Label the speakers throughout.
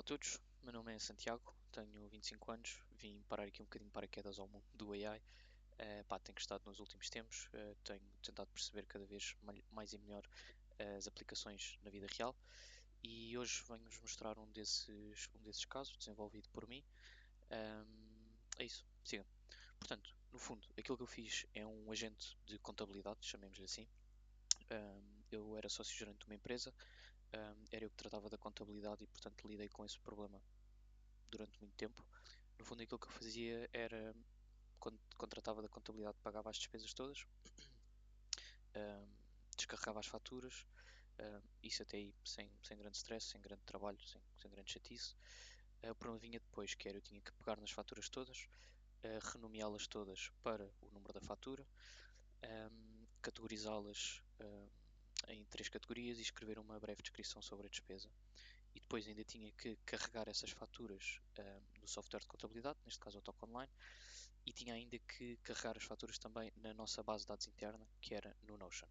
Speaker 1: a todos, meu nome é Santiago, tenho 25 anos, vim parar aqui um bocadinho de paraquedas ao mundo do AI. Tenho gostado nos últimos tempos, tenho tentado perceber cada vez mais e melhor as aplicações na vida real e hoje venho-vos mostrar um desses casos desenvolvido por mim. É isso, siga. Portanto, no fundo, aquilo que eu fiz é um agente de contabilidade, chamemos-lhe assim. Eu era sócio-gerente de uma empresa, era eu que tratava da contabilidade e, portanto, lidei com esse problema durante muito tempo. No fundo, aquilo que eu fazia era, quando tratava da contabilidade, pagava as despesas todas, descarregava as faturas, isso até aí sem grande stress, sem grande trabalho, sem grande chatice. O problema vinha depois, que era eu tinha que pegar nas faturas todas, renomeá-las todas para o número da fatura, categorizá-las em 3 categorias e escrever uma breve descrição sobre a despesa. E depois ainda tinha que carregar essas faturas no software de contabilidade, neste caso o TOC Online, e tinha ainda que carregar as faturas também na nossa base de dados interna, que era no Notion.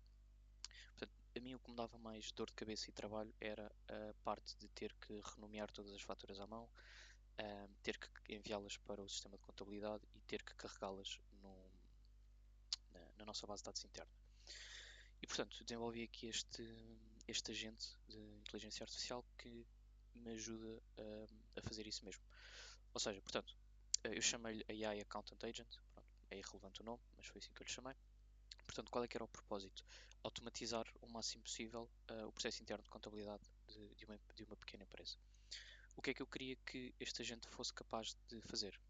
Speaker 1: Portanto, a mim o que me dava mais dor de cabeça e trabalho era a parte de ter que renomear todas as faturas à mão, ter que enviá-las para o sistema de contabilidade e ter que carregá-las na nossa base de dados interna. E portanto, desenvolvi aqui este agente de inteligência artificial que me ajuda a fazer isso mesmo. Ou seja, portanto, eu chamei-lhe AI Accountant Agent, pronto, é irrelevante o nome, mas foi assim que eu lhe chamei. Portanto, qual é que era o propósito? Automatizar o máximo possível o processo interno de contabilidade de uma pequena empresa. O que é que eu queria que este agente fosse capaz de fazer?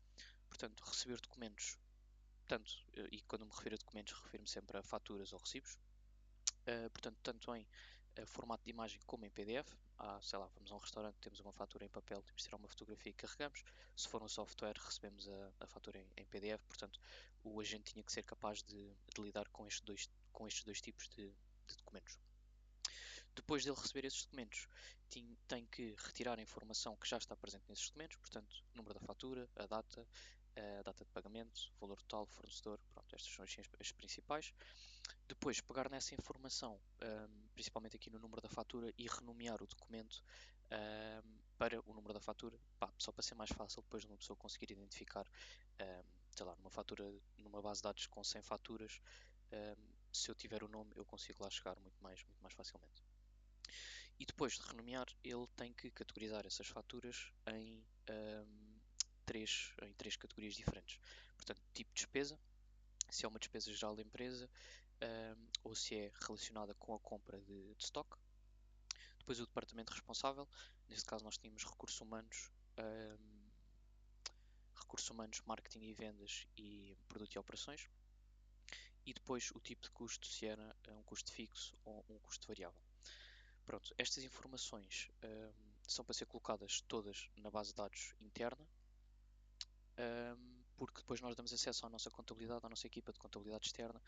Speaker 1: Portanto, receber documentos, e quando me refiro a documentos, refiro-me sempre a faturas ou recibos, portanto, tanto em formato de imagem como em PDF. Sei lá, vamos a um restaurante, temos uma fatura em papel, temos de tirar uma fotografia e carregamos. Se for um software, recebemos a fatura em PDF. Portanto, o agente tinha que ser capaz de lidar com estes dois tipos de documentos. Depois dele receber esses documentos, tem que retirar a informação que já está presente nesses documentos, portanto, número da fatura, a data de pagamento, valor total, fornecedor, pronto, estas são as principais. Depois, pegar nessa informação, principalmente aqui no número da fatura, e renomear o documento para o número da fatura, só para ser mais fácil depois de uma pessoa conseguir identificar, sei lá, numa fatura, numa base de dados com 100 faturas, se eu tiver o nome, eu consigo lá chegar muito mais facilmente. E depois de renomear, ele tem que categorizar essas faturas em três categorias diferentes. Portanto, tipo de despesa, se é uma despesa geral da empresa, ou se é relacionada com a compra de stock. Depois o departamento responsável, neste caso nós tínhamos recursos humanos, marketing e vendas e produto e operações. E depois o tipo de custo, se era um custo fixo ou um custo variável. Pronto, estas informações são para ser colocadas todas na base de dados interna, porque depois nós damos acesso à nossa contabilidade, à nossa equipa de contabilidade externa,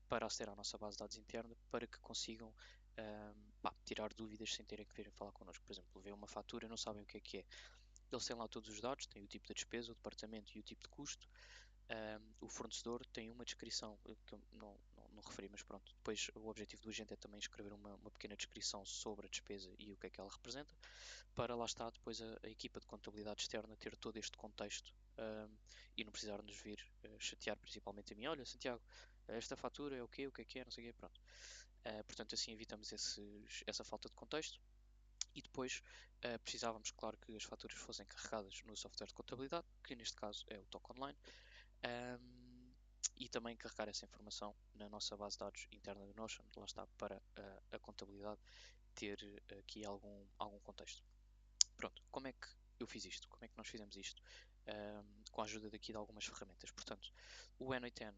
Speaker 1: para aceder à nossa base de dados interna, para que consigam tirar dúvidas sem terem que vir falar connosco. Por exemplo, vê uma fatura e não sabem o que é. Eles têm lá todos os dados, têm o tipo de despesa, o departamento e o tipo de custo. O fornecedor tem uma descrição que eu não referi, mas pronto. Depois o objetivo do agente é também escrever uma pequena descrição sobre a despesa e o que é que ela representa, para lá está depois a equipa de contabilidade externa ter todo este contexto e não precisar nos vir chatear principalmente a mim. Olha, Santiago, esta fatura é o que é, não sei o quê, pronto. Portanto, assim evitamos essa falta de contexto. E depois precisávamos, claro, que as faturas fossem carregadas no software de contabilidade, que neste caso é o TOC Online, e também carregar essa informação na nossa base de dados interna do Notion, lá está, para a contabilidade ter aqui algum contexto. Pronto, como é que eu fiz isto? Como é que nós fizemos isto? Com a ajuda daqui de algumas ferramentas. Portanto, o N8N,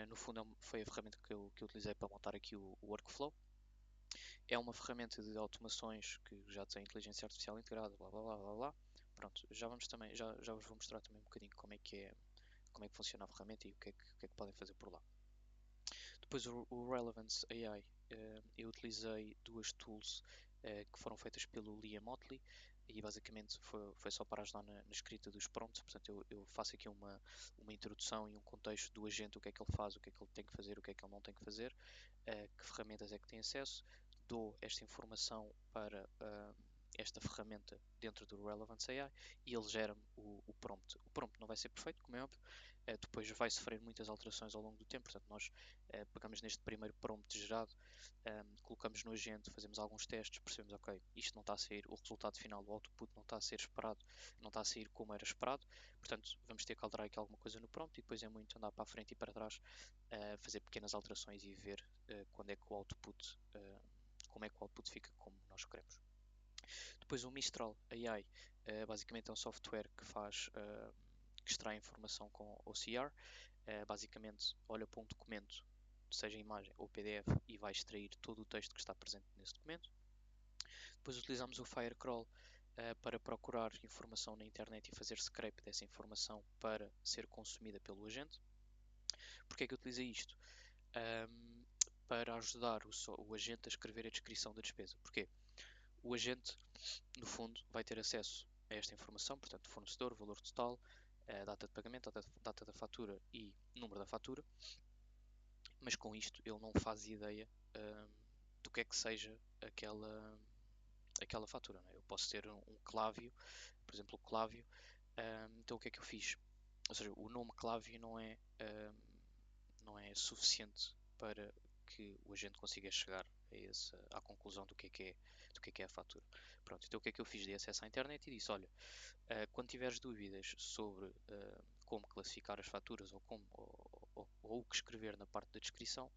Speaker 1: no fundo, foi a ferramenta que eu utilizei para montar aqui o workflow. É uma ferramenta de automações que já tem inteligência artificial integrada, blá blá blá blá blá. Pronto, já vos vou mostrar também um bocadinho como é que funciona a ferramenta e o que é que podem fazer por lá. Depois o Relevance AI, eu utilizei duas tools que foram feitas pelo Liam Motley e basicamente foi só para ajudar na escrita dos prompts. Portanto, eu faço aqui uma introdução e um contexto do agente, o que é que ele faz, o que é que ele tem que fazer, o que é que ele não tem que fazer, que ferramentas é que tem acesso, dou esta informação para esta ferramenta dentro do Relevance AI e ele gera-me o prompt. O prompt não vai ser perfeito, como é óbvio, depois vai sofrer muitas alterações ao longo do tempo, portanto nós pegamos neste primeiro prompt gerado, colocamos no agente, fazemos alguns testes, percebemos, ok, isto não está a sair, o resultado final, o output não está a ser esperado, não está a sair como era esperado, portanto vamos ter que alterar aqui alguma coisa no prompt e depois é muito andar para a frente e para trás, fazer pequenas alterações e ver quando é que o output, como é que o output fica como nós queremos. Depois o Mistral AI, basicamente é um software que que extrai informação com OCR, basicamente olha para um documento, seja imagem ou PDF, e vai extrair todo o texto que está presente nesse documento. Depois utilizamos o Firecrawl para procurar informação na internet e fazer scrape dessa informação para ser consumida pelo agente. Porquê é que eu utilizei isto? Para ajudar o agente a escrever a descrição da despesa. Porquê? O agente, no fundo, vai ter acesso a esta informação, portanto, fornecedor, valor total, data de pagamento, data da fatura e número da fatura, mas com isto ele não faz ideia do que é que seja aquela fatura. Não é? Eu posso ter um Clávio, por exemplo, o Clávio, então o que é que eu fiz? Ou seja, o nome Clávio não é suficiente para que o agente consiga chegar à conclusão do que é a fatura. Pronto, então o que é que eu fiz? Dei acesso à internet e disse, olha, quando tiveres dúvidas sobre como classificar as faturas ou o que escrever na parte da descrição,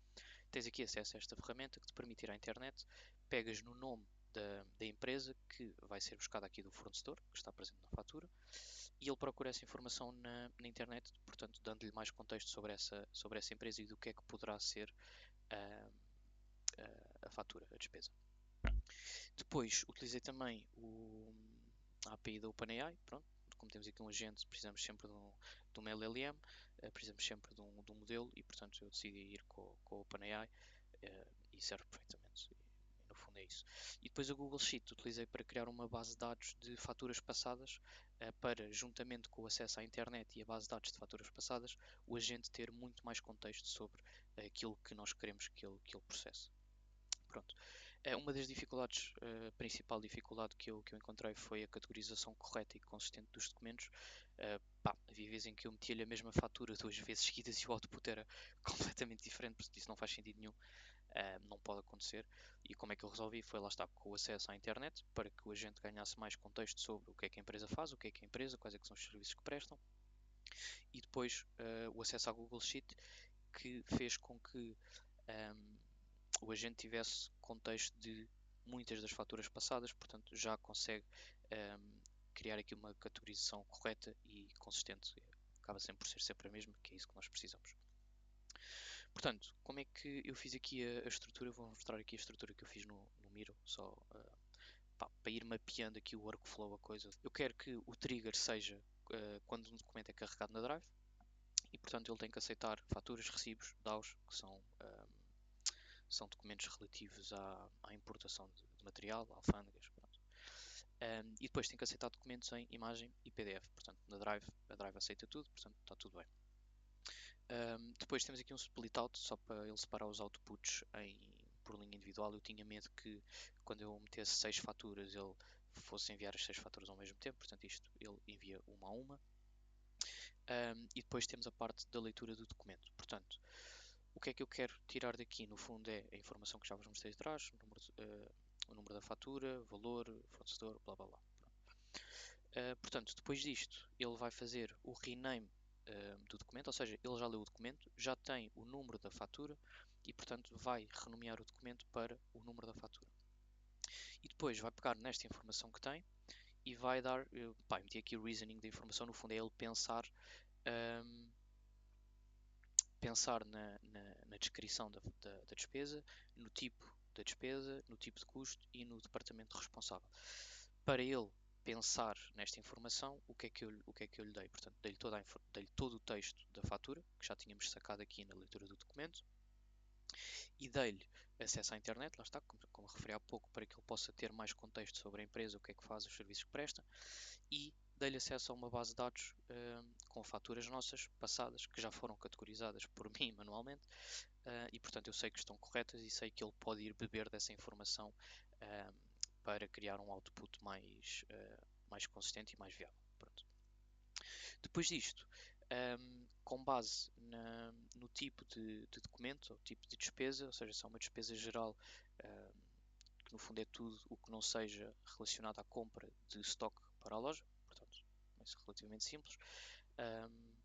Speaker 1: tens aqui acesso a esta ferramenta que te permite ir à internet, pegas no nome da empresa que vai ser buscada aqui do fornecedor, que está presente na fatura, e ele procura essa informação na internet, portanto, dando-lhe mais contexto sobre essa empresa e do que é que poderá ser a, a fatura, a despesa. Depois, utilizei também a API da OpenAI, pronto, como temos aqui um agente, precisamos sempre de um LLM, precisamos sempre de um modelo e, portanto, eu decidi ir com a OpenAI e serve perfeitamente. E, no fundo é isso. E depois a Google Sheet utilizei para criar uma base de dados de faturas passadas para, juntamente com o acesso à internet e a base de dados de faturas passadas, o agente ter muito mais contexto sobre aquilo que nós queremos que ele processe. Pronto. Uma das dificuldades, a principal dificuldade que eu encontrei foi a categorização correta e consistente dos documentos. Havia vezes em que eu metia-lhe a mesma fatura duas vezes seguidas e o output era completamente diferente, porque isso não faz sentido nenhum, não pode acontecer. E como é que eu resolvi? Foi lá estar com o acesso à internet para que o agente ganhasse mais contexto sobre o que é que a empresa faz, o que é a empresa, quais é que são os serviços que prestam, e depois o acesso à Google Sheet que fez com que o agente tivesse contexto de muitas das faturas passadas, portanto já consegue criar aqui uma categorização correta e consistente. Acaba sempre por ser sempre a mesma, que é isso que nós precisamos. Portanto, como é que eu fiz aqui a estrutura? Vou mostrar aqui a estrutura que eu fiz no Miro, só para ir mapeando aqui o workflow, a coisa. Eu quero que o trigger seja quando um documento é carregado na Drive e, portanto, ele tem que aceitar faturas, recibos, DAOs, que são documentos relativos à importação de material, alfândegas, pronto. E depois tem que aceitar documentos em imagem e PDF, portanto na Drive, a Drive aceita tudo, portanto está tudo bem. Depois temos aqui um split out, só para ele separar os outputs por linha individual. Eu tinha medo que quando eu metesse 6 faturas ele fosse enviar as 6 faturas ao mesmo tempo, portanto isto ele envia uma a uma. E depois temos a parte da leitura do documento, portanto o que é que eu quero tirar daqui? No fundo é a informação que já vos mostrei atrás, o número da fatura, valor, fornecedor, blá blá blá. Portanto, depois disto, ele vai fazer o rename do documento, ou seja, ele já leu o documento, já tem o número da fatura e, portanto, vai renomear o documento para o número da fatura. E depois vai pegar nesta informação que tem e vai dar, meti aqui o reasoning da informação, no fundo é ele pensar na descrição da despesa, no tipo da despesa, no tipo de custo e no departamento responsável. Para ele pensar nesta informação, o que é que eu lhe dei? Portanto, dei-lhe todo o texto da fatura, que já tínhamos sacado aqui na leitura do documento, e dei-lhe acesso à internet, lá está, como referi há pouco, para que ele possa ter mais contexto sobre a empresa, o que é que faz, os serviços que presta, e dei-lhe acesso a uma base de dados com faturas nossas passadas, que já foram categorizadas por mim manualmente, e portanto eu sei que estão corretas e sei que ele pode ir beber dessa informação para criar um output mais consistente e mais viável. Pronto. Depois disto, com base no tipo de documento, ou tipo de despesa, ou seja, se é uma despesa geral, que no fundo é tudo o que não seja relacionado à compra de stock para a loja, portanto, é relativamente simples.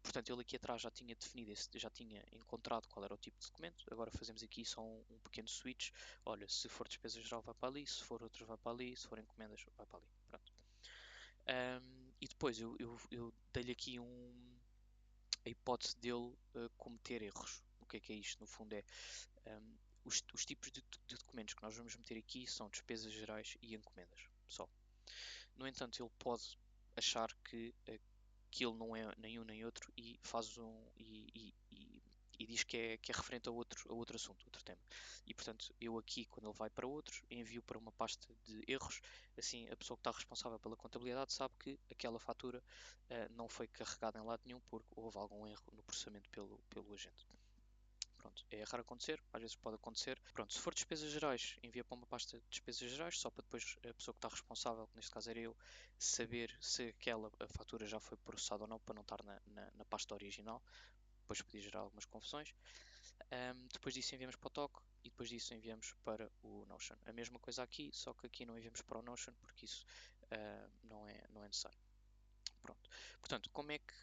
Speaker 1: Portanto, ele aqui atrás já tinha definido, já tinha encontrado qual era o tipo de documento. Agora fazemos aqui só um pequeno switch. Olha, se for despesa geral vai para ali, se for outros vai para ali, se for encomendas vai para ali. Pronto. E depois eu dei-lhe aqui a hipótese dele cometer erros. O que é isto? No fundo é os tipos de documentos que nós vamos meter aqui são despesas gerais e encomendas, só. No entanto, ele pode achar que ele não é nem um nem outro e faz e diz que é referente a outro assunto, outro tema. E portanto, eu aqui, quando ele vai para outros, envio para uma pasta de erros. Assim, a pessoa que está responsável pela contabilidade sabe que aquela fatura não foi carregada em lado nenhum porque houve algum erro no processamento pelo agente. Pronto, é raro acontecer, às vezes pode acontecer. Pronto, se for despesas gerais, envia para uma pasta de despesas gerais, só para depois a pessoa que está responsável, que neste caso era eu, saber se aquela fatura já foi processada ou não, para não estar na pasta original. Depois podia gerar algumas confusões. Depois disso enviamos para o TOC e depois disso enviamos para o Notion. A mesma coisa aqui, só que aqui não enviamos para o Notion porque isso não é necessário. Pronto. Portanto, como é que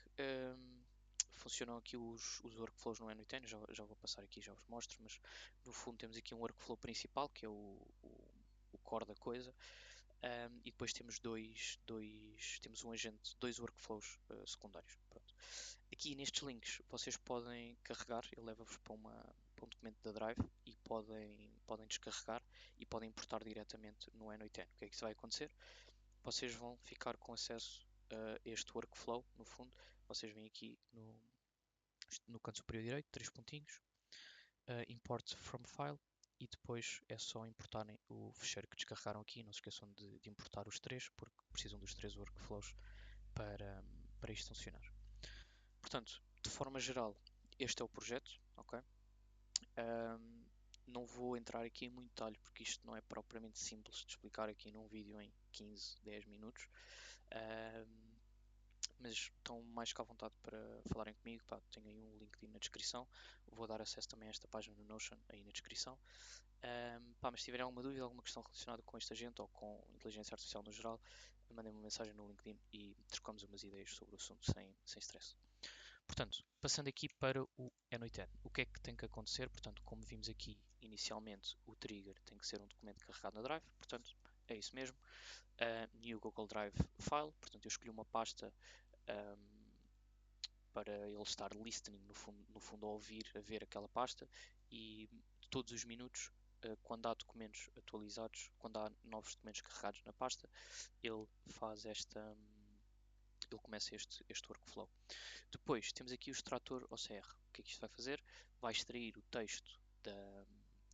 Speaker 1: funcionam aqui os workflows no N8N? Já vou passar aqui, já vos mostro, mas no fundo temos aqui um workflow principal, que é o core da coisa, e depois temos temos um agente, dois workflows secundários. Pronto. Aqui nestes links vocês podem carregar, ele leva-vos para um documento da Drive e podem descarregar e podem importar diretamente no N8N. O que é que isso vai acontecer? Vocês vão ficar com acesso a este workflow, no fundo. Vocês vêm aqui no canto superior direito, três pontinhos, Import from File, e depois é só importarem o fecheiro que descarregaram aqui. Não se esqueçam de importar os três, porque precisam dos três workflows para isto funcionar. Portanto, de forma geral, este é o projeto, ok? Não vou entrar aqui em muito detalhe, porque isto não é propriamente simples de explicar aqui num vídeo em 15, 10 minutos. Mas estão mais que à vontade para falarem comigo. Pá, tenho aí um LinkedIn na descrição. Vou dar acesso também a esta página no Notion aí na descrição. Mas se tiverem alguma dúvida, alguma questão relacionada com este agente ou com inteligência artificial no geral, mandem-me uma mensagem no LinkedIn e trocamos umas ideias sobre o assunto sem stress. Portanto, passando aqui para o N8N, o que é que tem que acontecer? Portanto, como vimos aqui inicialmente, o trigger tem que ser um documento carregado na Drive, portanto, é isso mesmo. New Google Drive File, portanto, eu escolhi uma pasta para ele estar listening, no fundo a ouvir, a ver aquela pasta, e todos os minutos, quando há documentos atualizados, quando há novos documentos carregados na pasta, ele faz ele começa este workflow. Depois temos aqui o extrator OCR. O que é que isto vai fazer? Vai extrair o texto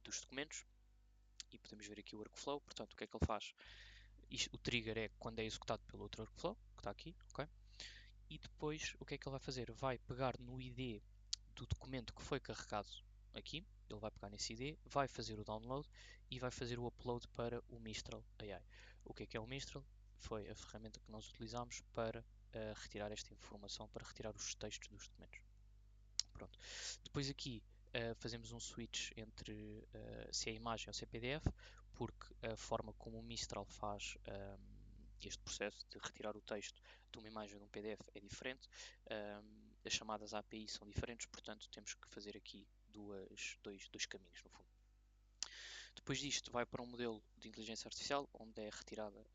Speaker 1: dos documentos e podemos ver aqui o workflow. Portanto, o que é que ele faz? O trigger é quando é executado pelo outro workflow, que está aqui, ok? E depois o que é que ele vai fazer? Vai pegar no ID do documento que foi carregado aqui, ele vai pegar nesse ID, vai fazer o download e vai fazer o upload para o Mistral AI. O que é o Mistral? Foi a ferramenta que nós utilizamos para retirar esta informação, para retirar os textos dos documentos. Pronto. Depois aqui fazemos um switch entre se é imagem ou se é PDF, porque a forma como o Mistral faz este processo de retirar o texto de uma imagem ou de um PDF é diferente. As chamadas API são diferentes, portanto temos que fazer aqui dois caminhos no fundo. Depois disto vai para um modelo de inteligência artificial onde é retirada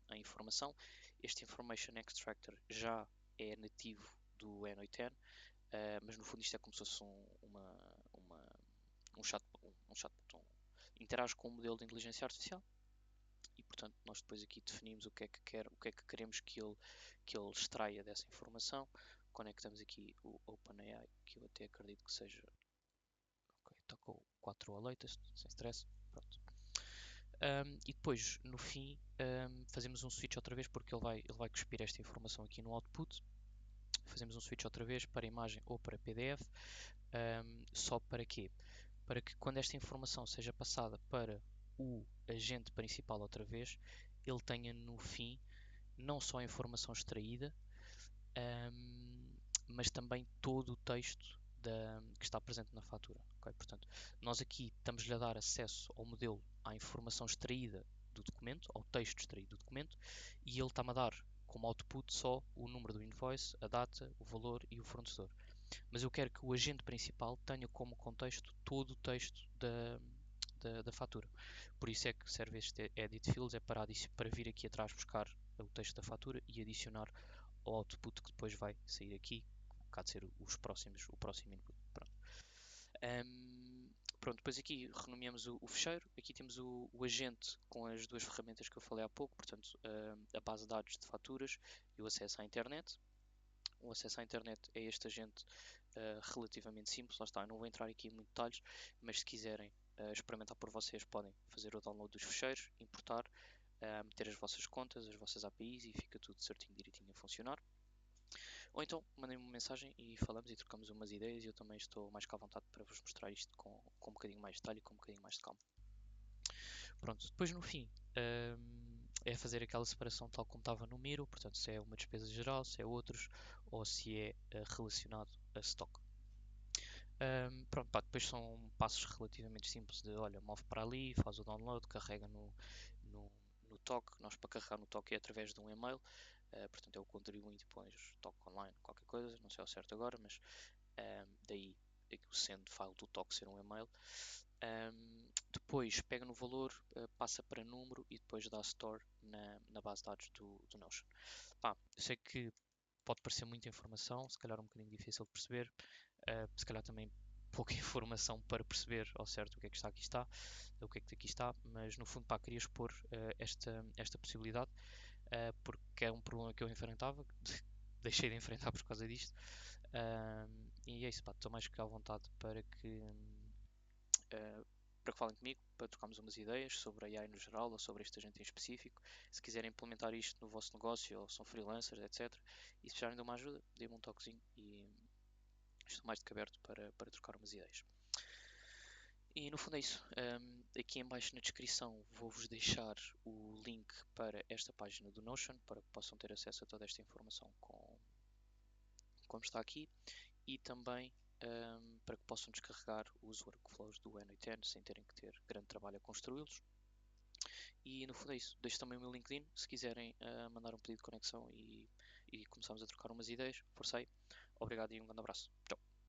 Speaker 1: a informação. Este Information Extractor já é nativo do N8N, mas no fundo isto é como se fosse um chatbot. Interage com o modelo de inteligência artificial e portanto nós depois aqui definimos o que é que queremos que ele extraia dessa informação. Conectamos aqui o OpenAI, que eu até acredito que seja está com o 4 latest, sem stress. Pronto. E depois no fim fazemos um switch outra vez, porque ele vai cuspir esta informação aqui no output. Fazemos um switch outra vez para imagem ou para PDF. Só para quê? Para que quando esta informação seja passada para o agente principal outra vez, ele tenha no fim não só a informação extraída, mas também todo o texto que está presente na fatura. Okay? Portanto, nós aqui estamos-lhe a dar acesso ao modelo, à informação extraída do documento, ao texto extraído do documento, e ele está-me a dar como output só o número do invoice, a data, o valor e o fornecedor. Mas eu quero que o agente principal tenha como contexto todo o texto da fatura. Por isso é que serve este edit fields, é para vir aqui atrás buscar o texto da fatura e adicionar ao output que depois vai sair aqui, que há de ser o próximo input. Pronto. Pronto, depois aqui renomeamos o fecheiro. Aqui temos o agente com as duas ferramentas que eu falei há pouco, portanto, a base de dados de faturas e o acesso à internet. O acesso à internet é este agente relativamente simples, lá está, eu não vou entrar aqui em muitos detalhes, mas se quiserem experimentar por vocês, podem fazer o download dos fecheiros, importar, meter as vossas contas, as vossas APIs e fica tudo certinho, direitinho a funcionar. Ou então mandem-me uma mensagem e falamos e trocamos umas ideias e eu também estou mais cá à vontade para vos mostrar isto com um bocadinho mais de detalhe e com um bocadinho mais de calma. Pronto, depois no fim é fazer aquela separação tal como estava no Miro, portanto se é uma despesa geral, se é outros ou se é relacionado a stock. Pronto, pá, depois são passos relativamente simples de, olha, move para ali, faz o download, carrega no, no toque. Nós para carregar no toque é através de um e-mail, portanto é o contribuinte, pões toque online, qualquer coisa, não sei ao certo agora, mas daí o send file do toque ser um e-mail. Depois pega no valor, passa para número e depois dá store na base de dados do Notion. Pá, eu sei que pode parecer muita informação, se calhar um bocadinho difícil de perceber, se calhar também pouca informação para perceber ao certo o que é que está aqui está, o que é que aqui está, mas no fundo pá, queria expor esta possibilidade, porque é um problema que eu enfrentava, deixei de enfrentar por causa disto, e é isso, pá, estou mais que à vontade para que falem comigo, para trocarmos umas ideias sobre a AI no geral ou sobre este agente em específico. Se quiserem implementar isto no vosso negócio ou são freelancers, etc. E se precisarem de uma ajuda, deem-me um toquezinho e estou mais do que aberto para trocar umas ideias. E no fundo é isso. Aqui em baixo na descrição vou-vos deixar o link para esta página do Notion para que possam ter acesso a toda esta informação como está aqui e também para que possam descarregar os workflows do N8N sem terem que ter grande trabalho a construí-los. E no fundo é isso. Deixo também o meu LinkedIn se quiserem mandar um pedido de conexão e começarmos a trocar umas ideias. Força aí. Obrigado e um grande abraço. Tchau.